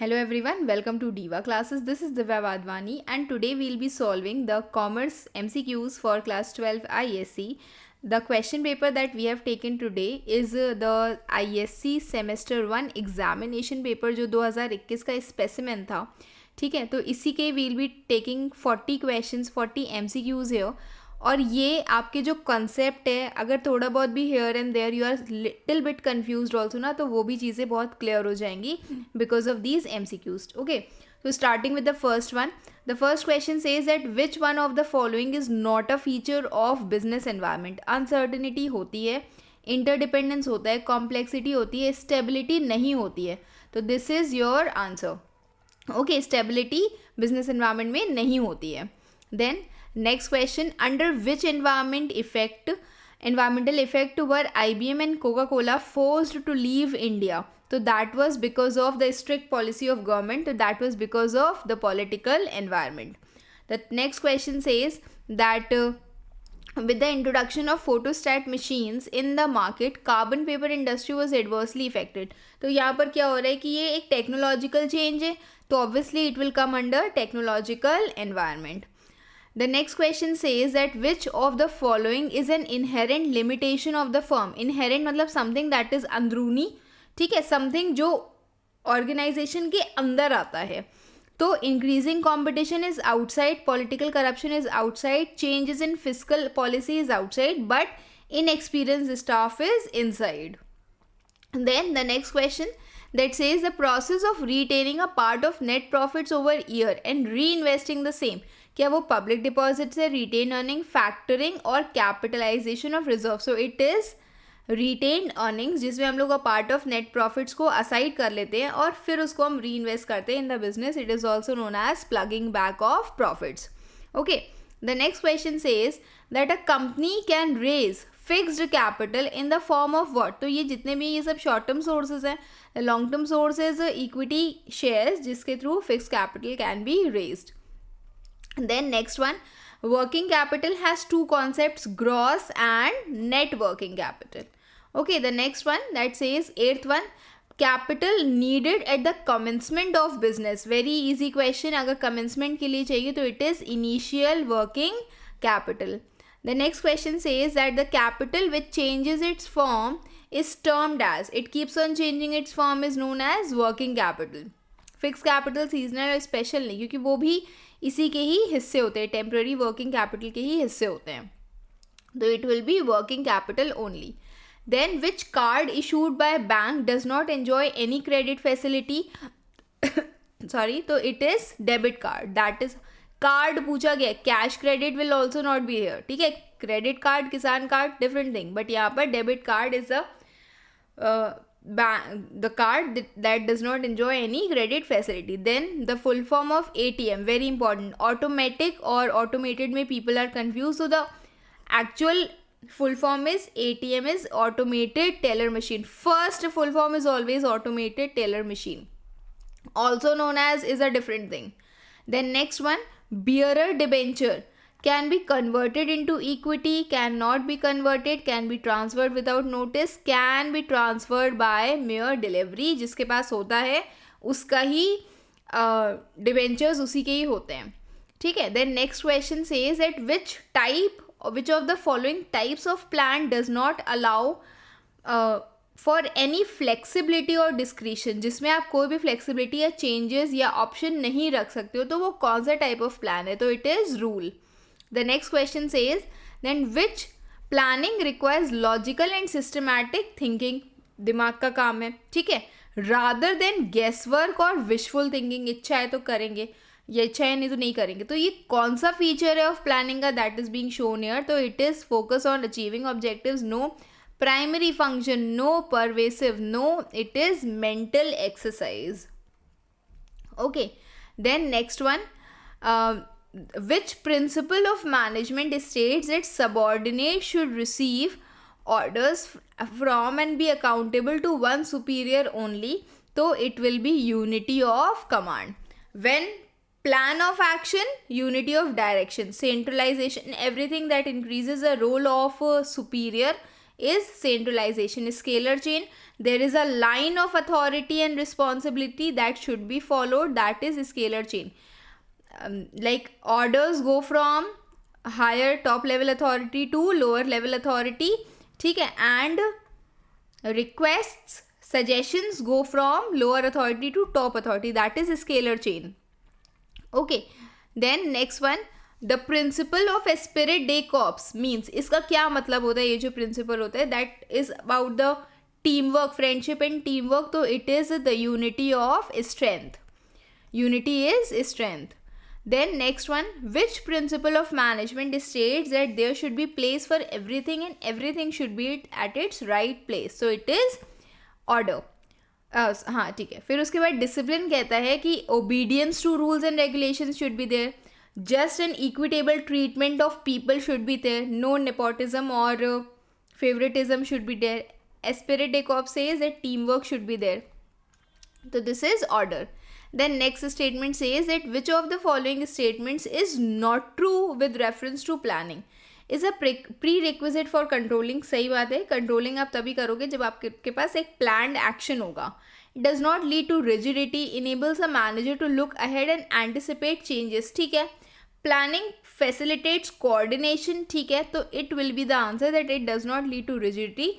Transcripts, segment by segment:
Hello everyone, welcome to Diva classes. This is Divya Vadvani and today we'll be solving the Commerce MCQs for class 12 ISC. The question paper that we have taken today is the ISC semester 1 examination paper जो 2021 का specimen था. ठीक है, तो इसी के we'll be taking 40 questions, 40 MCQs here. और ये आपके जो कंसेप्ट है, अगर थोड़ा बहुत भी here and there you are little bit confused also ना, तो वो भी चीज़ें बहुत क्लियर हो जाएंगी because of these MCQs. Okay, तो starting with the first one. The first question says that which one of the following is not a feature of business environment. Uncertainty होती है, इंटरडिपेंडेंस होता है, कॉम्प्लेक्सिटी होती है, stability नहीं होती है. तो this is your answer. Okay, stability business environment में नहीं होती है. Then next question, under which environmental effect were IBM and Coca-Cola forced to leave India? So that was because of the strict policy of government. So that was because of the political environment. The next question says that with the introduction of photostat machines in the market, carbon paper industry was adversely affected. तो यहाँ पर क्या हो रहा है कि ये एक टेक्नोलॉजिकल चेंज है, तो obviously it will come under technological environment. The next question says that which of the following is an inherent limitation of the firm. Inherent मतलब something that is अंदरूनी, ठीक है, something जो organization के अंदर आता है. तो increasing competition is outside, political corruption is outside, changes in fiscal policy is outside, but inexperienced staff is inside. Then the next question that says the process of retaining a part of net profits over year and reinvesting the same. क्या वो public deposit से, retain earning, factoring और capitalisation of reserve. So it is retain earnings जिसमें हम लोग a part of net profits को aside कर लेते हैं और फिर उसको हम री इन्वेस्ट करते हैं in the business. It is also known as ploughing back of profits. Okay, the next question says that a company can raise fixed capital in the form of what. तो ये जितने भी ये सब शॉर्ट टर्म सोर्सेज हैं, long term sources equity shares जिसके through fix capital can be raised. Then next one, working capital has two concepts, gross and net working capital. Okay, the next one that says eighth one, capital needed at the commencement of business. Very easy question. अगर commencement के लिए चाहिए तो it is initial working capital. The next question says that the capital which changes its form is termed as, it keeps on changing its form, is known as working capital. Fix capital seasonal और special नहीं, क्योंकि वो भी इसी के ही हिस्से होते हैं, टेम्प्रेरी वर्किंग कैपिटल के ही हिस्से होते हैं. तो it will be working capital only. Then which card issued by bank does not enjoy any credit facility. Sorry, तो it is debit card. That is card पूछा गया, cash credit will also not be here. ठीक है, credit card, Kisan card, different thing, but यहाँ पर debit card is the card that does not enjoy any credit facility. Then the full form of ATM, very important. Automatic or automated में people are confused, so the actual full form is ATM is automated teller machine. First full form is always automated teller machine, also known as, is a different thing. Then next one, bearer debenture can be converted into equity, cannot be converted, can be transferred without notice, can be transferred by mere delivery. जिसके पास होता है उसका ही debentures उसी के ही होते हैं. ठीक है. Then next question says that which of the following types of plan does not allow for any flexibility or discretion. जिसमें आप कोई भी flexibility या changes या option नहीं रख सकते हो, तो वो कौन सा type of plan है. तो it is rule. The next question says then which planning requires logical and systematic thinking. दिमाग का काम है, ठीक है, rather than guesswork और wishful thinking. इच्छा है तो करेंगे, ये इच्छा है नहीं तो नहीं करेंगे. तो ये कौन सा फीचर है ऑफ प्लानिंग का, that is being shown here. तो it is focus on achieving objectives, no primary function, no pervasive, no, it is mental exercise. Okay, then next one, which principle of management states that subordinates should receive orders from and be accountable to one superior only. So it will be unity of command. When plan of action, unity of direction, centralization, everything that increases the role of a superior is centralization. Scalar chain, there is a line of authority and responsibility that should be followed, that is scalar chain. Like orders go from higher top level authority to lower level authority, ठीक है, and requests, suggestions go from lower authority to top authority, that is scalar chain. Okay, then next one, the principle of Esprit de Corps means, इसका क्या मतलब होता है, ये जो principle होता है that is about the teamwork, friendship and teamwork, तो it is the unity of strength. Unity is strength. Then next one, which principle of management states that there should be place for everything and everything should be at its right place, so it is order. हाँ ठीक है. फिर उसके बाद discipline कहता है कि obedience to rules and regulations should be there, just and equitable treatment of people should be there, no nepotism और favouritism should be there. Esprit de corps says that team work should be there, तो this is order. Then next statement says that which of the following statements is not true with reference to planning is a prerequisite for controlling. सही बात है, controlling आप तभी करोगे जब आपके पास एक planned action होगा. It does not lead to rigidity, enables a manager to look ahead and anticipate changes. ठीक है. Planning facilitates coordination. ठीक है, तो it will be the answer that it does not lead to rigidity.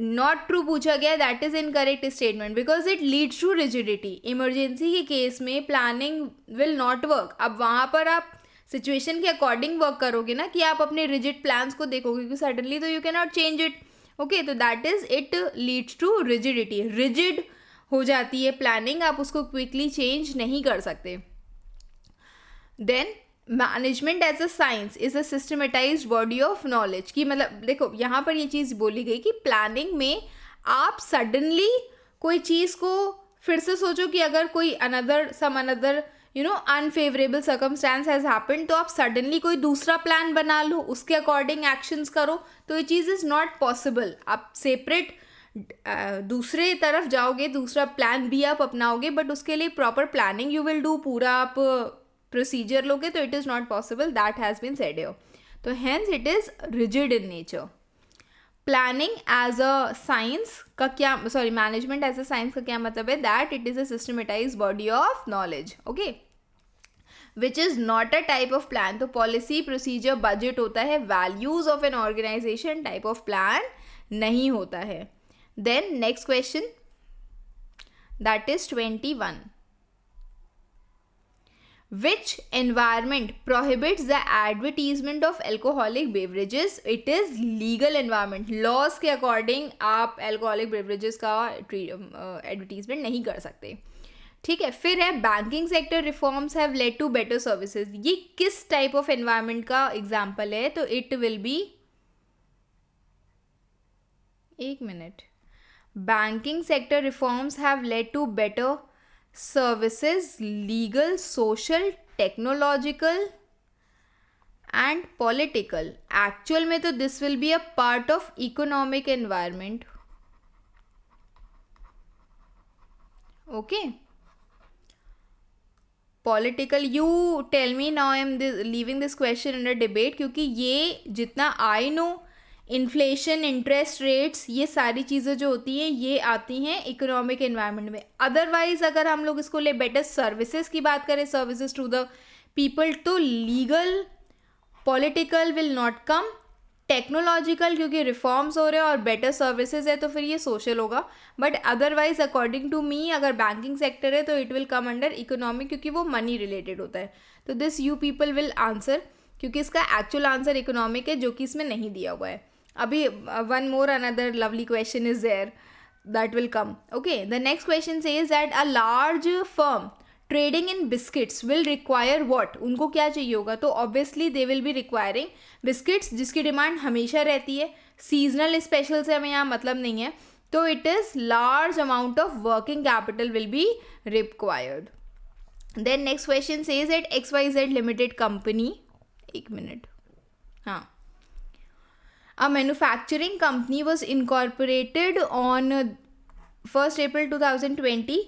Not true पूछा गया, that is incorrect statement because it leads to rigidity. Emergency के case में planning will not work. अब वहाँ पर आप सिचुएशन के अकॉर्डिंग वर्क करोगे ना, कि आप अपने रिजिड प्लान्स को देखोगे, क्योंकि सडनली तो you can not change it. Okay, तो that is it leads to rigidity. Rigid हो जाती है प्लानिंग, आप उसको क्विकली चेंज नहीं कर सकते. Then management as a science is a systematised body of knowledge. कि मतलब देखो यहाँ पर ये चीज़ बोली गई कि प्लानिंग में आप सडनली कोई चीज़ को फिर से सोचो कि अगर कोई another unfavourable circumstance has happen, तो आप सडनली कोई दूसरा प्लान बना लो, उसके अकॉर्डिंग एक्शंस करो, तो ये चीज़ इज़ नॉट पॉसिबल. आप सेपरेट दूसरे तरफ जाओगे, दूसरा प्लान भी आप अपनाओगे, बट उसके लिए proper planning you will do, पूरा आप प्रोसीजर लोगे, तो it is not possible. That has been said here. तो hence it is rigid in nature. Planning as a science का क्या, sorry management as a science का क्या मतलब है, that it is a systematize body of knowledge. Okay, which is not a type of plan. तो policy, procedure, budget होता है. Values of N organisation type of plan नहीं होता है. Then next question, that is 21. Which environment prohibits the advertisement of alcoholic beverages? It is legal environment. Laws के according आप alcoholic beverages का advertisement नहीं कर सकते. ठीक है. फिर है banking sector reforms have led to better services. ये किस type of environment का example है, तो it will be, एक minute, banking sector reforms have led to better services, legal, social, technological and political. Actual में तो this will be a part of economic environment. Okay. Political, you tell me now. I am leaving this question under debate, क्योंकि ये जितना I know, inflation, interest rates, ये सारी चीज़ें जो होती हैं ये आती हैं इकोनॉमिक एनवायरनमेंट में. अदरवाइज अगर हम लोग इसको ले बेटर सर्विसेज की बात करें, सर्विसेज टू द पीपल, तो legal, political will not come. Technological, क्योंकि रिफॉर्म्स हो रहे हैं और बेटर सर्विसेज है, तो फिर ये सोशल होगा. But otherwise according to me, अगर बैंकिंग सेक्टर है तो it will come under economic, क्योंकि वो मनी रिलेटेड होता है. तो this you people will answer, क्योंकि इसका एक्चुअल आंसर इकोनॉमिक है, जो कि इसमें नहीं दिया हुआ है. अभी one more another lovely question is there that will come. Okay, the next question says that a large firm trading in biscuits will require what? उनको क्या चाहिए होगा? तो obviously they will be requiring biscuits, जिसकी demand हमेशा रहती है. Seasonal special से हमें यहाँ मतलब नहीं है. तो it is large amount of working capital will be required. Then next question says that XYZ Limited Company, एक मिनट, हाँ, a manufacturing company was incorporated on 1st April 2020.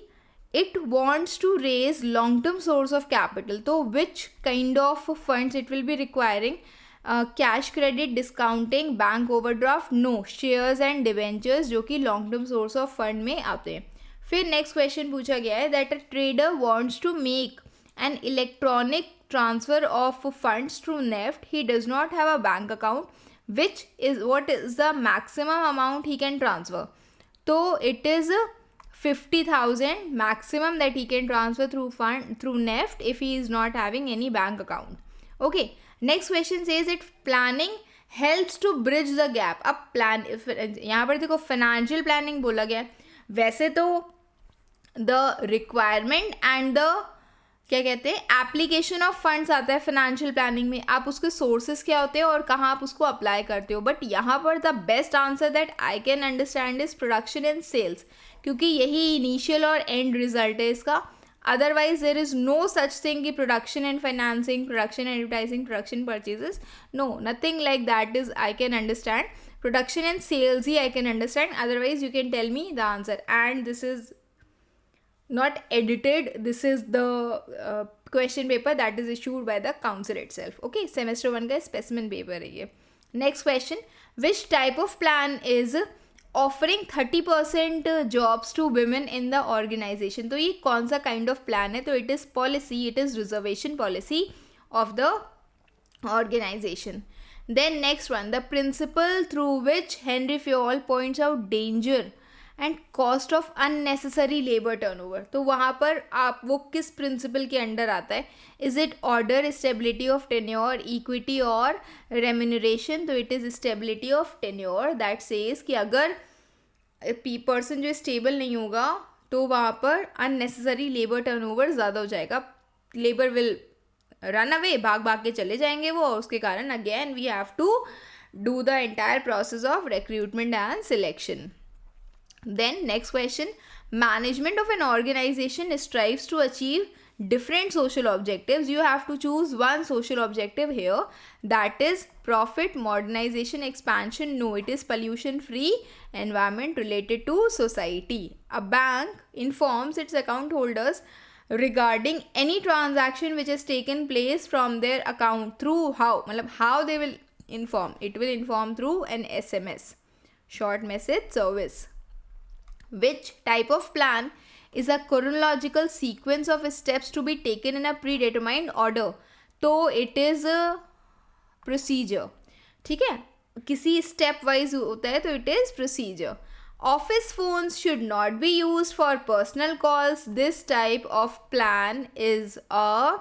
It wants to raise long-term source of capital. So which kind of funds it will be requiring? Cash credit, discounting, bank overdraft, no, shares and debentures जो कि long term source of fund में आते हैं. फिर next question पूछा गया है that a trader wants to make an electronic transfer of funds through NEFT, he does not have a bank account, which is what is the maximum amount he can transfer. So it is 50,000 maximum that he can transfer through NEFT if he is not having any bank account. Okay, next question says it planning helps to bridge the gap. अब plan यहाँ पर देखो financial planning बोला गया. वैसे तो the requirement and the क्या कहते हैं एप्लीकेशन ऑफ फंड्स आता है फाइनेंशियल प्लानिंग में, आप उसके सोर्सेज क्या होते हैं और कहाँ आप उसको अप्लाई करते हो. बट यहाँ पर the best answer that I can understand is production and sales, क्योंकि यही इनिशियल और एंड रिजल्ट है इसका. Otherwise there is no such thing कि production and financing, production advertising, production purchases, no, nothing like that is I can understand. Production and sales ही I can understand, otherwise you can tell me the answer. And this is not edited, this is the question paper that is issued by the council itself. Okay, semester 1 का specimen paper है ये. Next question, which type of plan is offering 30% jobs to women in the organization? तो ये कौन सा kind of plan है? तो it is policy, it is reservation policy of the organization. Then next one, the principle through which Henry Fayol points out danger and cost of unnecessary labour turnover. तो वहाँ पर आप वो किस principal के under आता है? Is it order, stability of tenure, equity और रेम्यूनरेशन? तो it is stability of tenure that says कि अगर पर्सन जो स्टेबल नहीं होगा तो वहाँ पर अननेसेसरी लेबर टर्नओवर ज़्यादा हो जाएगा. लेबर विल रन अवे, भाग भाग के चले जाएंगे वो, और उसके कारण again we have to do the entire process of recruitment and selection. Then next question, management of an organization strives to achieve different social objectives. You have to choose one social objective here, that is profit, modernization, expansion. No, it is pollution free environment related to society. A bank informs its account holders regarding any transaction which has taken place from their account through how, मतलब how they will inform, it will inform through an SMS, short message service. Which type of plan is a chronological sequence of steps to be taken in a predetermined order? तो it is a procedure. ठीक है, किसी step wise होता है तो it is procedure. Office phones should not be used for personal calls. This type of plan is a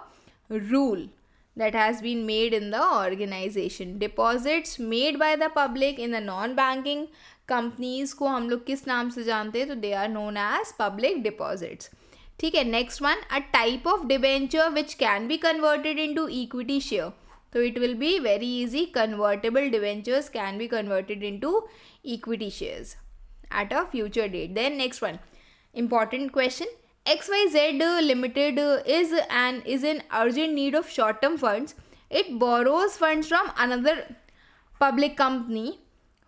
rule that has been made in the organization. Deposits made by the public in the non-banking companies को हम लोग किस नाम से जानते हैं? तो they are known as public deposits. ठीक है, next one, a type of debenture which can be converted into equity share. तो it will be very easy, convertible debentures can be converted into equity shares at a future date. Then next one, important question, XYZ Limited is in urgent need of short term funds. It borrows funds from another public company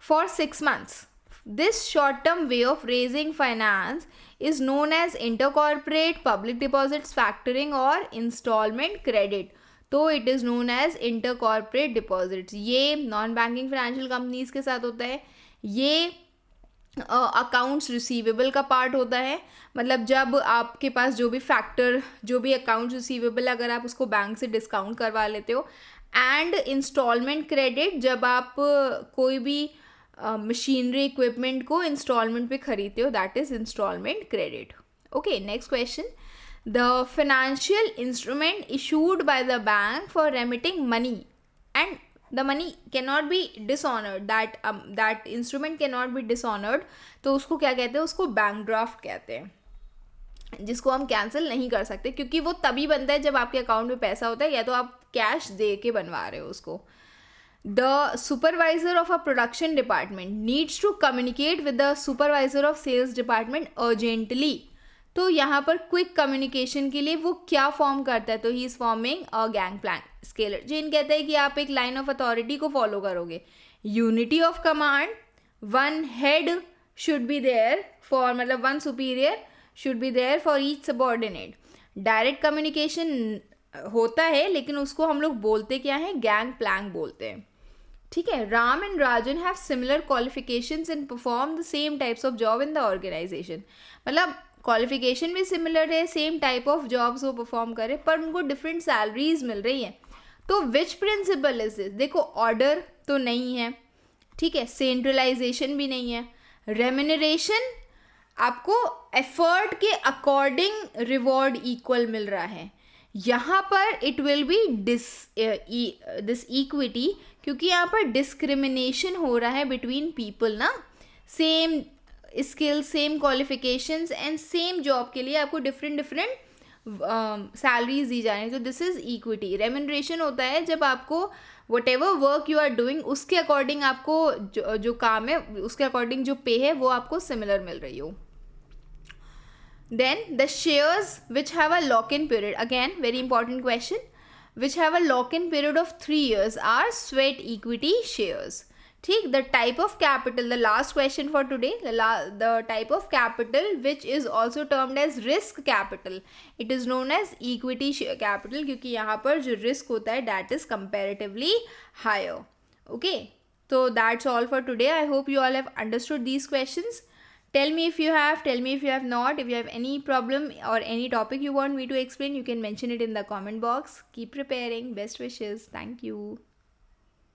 for 6 months. This short term way of raising finance is known as intercorporate public deposits, factoring or installment credit. तो it is known as intercorporate deposits. ये non banking financial companies के साथ होता है. ये accounts receivable का part होता है. मतलब जब आपके पास जो भी फैक्टर, जो भी अकाउंट्स रिसीवेबल, अगर आप उसको बैंक से डिस्काउंट करवा लेते हो. एंड इंस्टॉलमेंट क्रेडिट, जब आप कोई भी मशीनरी इक्विपमेंट को इंस्टॉलमेंट पे खरीदते हो, that is instalment credit. Okay, next question, the financial instrument issued by the bank for remitting money and the money cannot be dishonored, that instrument cannot be dishonored. तो उसको क्या कहते हैं? उसको बैंक ड्राफ्ट कहते हैं, जिसको हम कैंसिल नहीं कर सकते, क्योंकि वो तभी बनता है जब आपके अकाउंट में पैसा होता है, या तो आप कैश दे के बनवा रहे हो उसको. The supervisor of a production department needs to communicate with the supervisor of sales department urgently. तो यहाँ पर क्विक कम्युनिकेशन के लिए वो क्या फॉर्म करता है? तो he is forming a gang plan. Scalar chain कहता है कि आप एक लाइन ऑफ अथॉरिटी को फॉलो करोगे. Unity of command, one head should be there for, मतलब one superior should be there for each subordinate. Direct communication, होता है, लेकिन उसको हम लोग बोलते क्या है, गैंग प्लैंक बोलते हैं. ठीक है. Ram and Rajan have similar qualifications and perform the same types of job in the organisation. मतलब क्वालिफिकेशन भी सिमिलर है, सेम टाइप ऑफ जॉब्स वो परफॉर्म करे, पर उनको डिफरेंट सैलरीज मिल रही हैं. तो विच प्रिंसिपल इज दिस? देखो, ऑर्डर तो नहीं है, ठीक है, सेंट्रलाइजेशन भी नहीं है, रेम्यूनरेशन आपको एफर्ट के अकॉर्डिंग रिवॉर्ड इक्वल मिल रहा है. यहाँ पर it will B this equity, क्योंकि यहाँ पर डिस्क्रिमिनेशन हो रहा है बिटवीन पीपल ना. Same skill, same qualifications and same job के लिए आपको डिफरेंट डिफरेंट सैलरीज दी जा रही है. तो दिस इज इक्विटी. रेम्यूनरेशन होता है जब आपको whatever work you are doing उसके अकॉर्डिंग आपको जो काम है उसके अकॉर्डिंग जो पे है वो आपको सिमिलर मिल रही हो. Then the shares which have a lock-in period, again very important question, which have a lock-in period of 3 years are sweat equity shares. ठीक. The type of capital, the last question for today, the type of capital which is also termed as risk capital, it is known as equity share capital, क्योंकि यहाँ पर जो risk होता है that is comparatively higher. Okay, so that's all for today. I hope you all have understood these questions. Tell me if you have, tell me if you have not. If you have any problem or any topic you want me to explain, you can mention it in the comment box. Keep preparing. Best wishes. Thank you.